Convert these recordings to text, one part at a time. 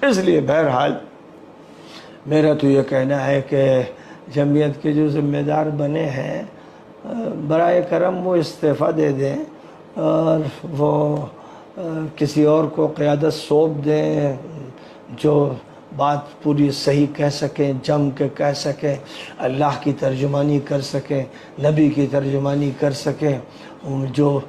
اس لیے بہرحال میرا تو یہ کہنا ہے کہ جمعیت کے جو ذمہ دار بنے ہیں برائے کرم وہ استعفیٰ دے دیں اور وہ کسی اور کو قیادت سونپ دیں جو بات پوری صحیح کہہ سکیں، جم کے کہہ سکیں، اللہ کی ترجمانی کر سکیں، نبی کی ترجمانی کر سکیں، جو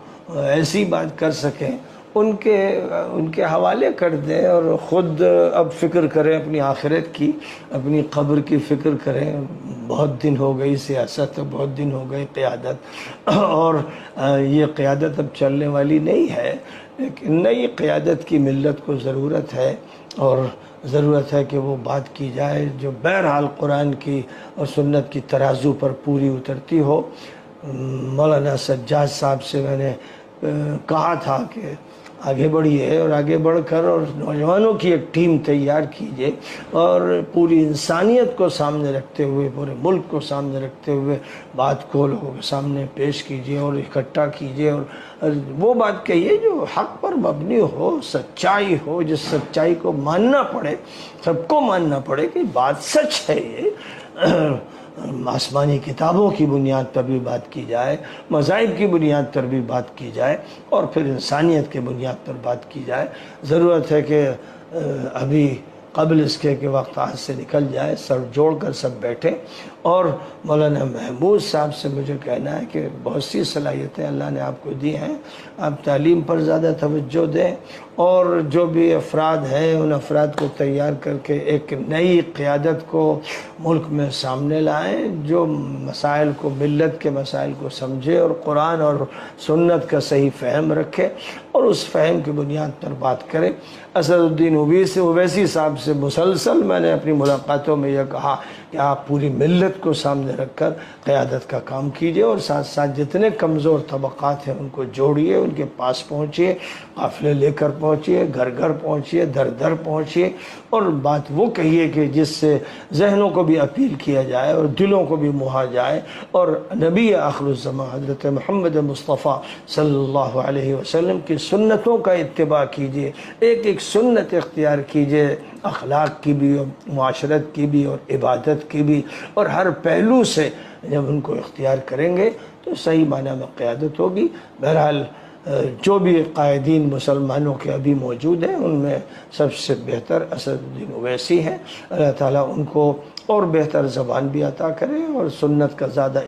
ایسی بات کر سکیں ان کے حوالے کر دیں اور خود اب فکر کریں اپنی آخرت کی، اپنی قبر کی فکر کریں۔ بہت دن ہو گئی سیاست، بہت دن ہو گئی قیادت، اور یہ قیادت اب چلنے والی نہیں ہے، لیکن نئی قیادت کی ملت کو ضرورت ہے، اور ضرورت ہے کہ وہ بات کی جائے جو بہرحال قرآن کی اور سنت کی ترازو پر پوری اترتی ہو۔ مولانا سجاد صاحب سے میں نے کہا تھا کہ آگے بڑھیے اور آگے بڑھ کر اور نوجوانوں کی ایک ٹیم تیار کیجئے اور پوری انسانیت کو سامنے رکھتے ہوئے، پورے ملک کو سامنے رکھتے ہوئے بات کو لوگوں کے سامنے پیش کیجئے اور اکٹھا کیجئے، اور وہ بات کہیے جو حق پر مبنی ہو، سچائی ہو، جس سچائی کو ماننا پڑے، سب کو ماننا پڑے کہ بات سچ ہے۔ یہ آسمانی کتابوں کی بنیاد پر بھی بات کی جائے، مذاہب کی بنیاد پر بھی بات کی جائے، اور پھر انسانیت کی بنیاد پر بات کی جائے۔ ضرورت ہے کہ ابھی قبل اس کے کہ وقت ہاتھ سے نکل جائے، سر جوڑ کر سب بیٹھیں، اور مولانا محمود صاحب سے مجھے کہنا ہے کہ بہت سی صلاحیتیں اللہ نے آپ کو دی ہیں، آپ تعلیم پر زیادہ توجہ دیں، اور جو بھی افراد ہیں ان افراد کو تیار کر کے ایک نئی قیادت کو ملک میں سامنے لائیں جو مسائل کو، ملت کے مسائل کو سمجھے اور قرآن اور سنت کا صحیح فہم رکھے اور اس فہم کی بنیاد پر بات کرے۔ اسد الدین اویسی صاحب سے مسلسل میں نے اپنی ملاقاتوں میں یہ کہا کہ آپ پوری ملت کو سامنے رکھ کر قیادت کا کام کیجئے، اور ساتھ ساتھ جتنے کمزور طبقات ہیں ان کو جوڑیے، ان کے پاس پہنچیے، قافلے لے کر پہنچیے، گھر گھر پہنچیے، در در پہنچیے، اور بات وہ کہیے کہ جس سے ذہنوں کو بھی اپیل کیا جائے اور دلوں کو بھی موہا جائے، اور نبی آخر الزمان حضرت محمد مصطفیٰ صلی اللہ علیہ وسلم کی سنتوں کا اتباع کیجئے، ایک ایک سنت اختیار کیجئے، اخلاق کی بھی اور معاشرت کی بھی اور عبادت کی بھی، اور ہر پہلو سے جب ان کو اختیار کریں گے تو صحیح معنی میں قیادت ہوگی۔ بہرحال جو بھی قائدین مسلمانوں کے ابھی موجود ہیں ان میں سب سے بہتر اسد الدین اویسی ہیں، اللہ تعالیٰ ان کو اور بہتر زبان بھی عطا کرے اور سنت کا زیادہ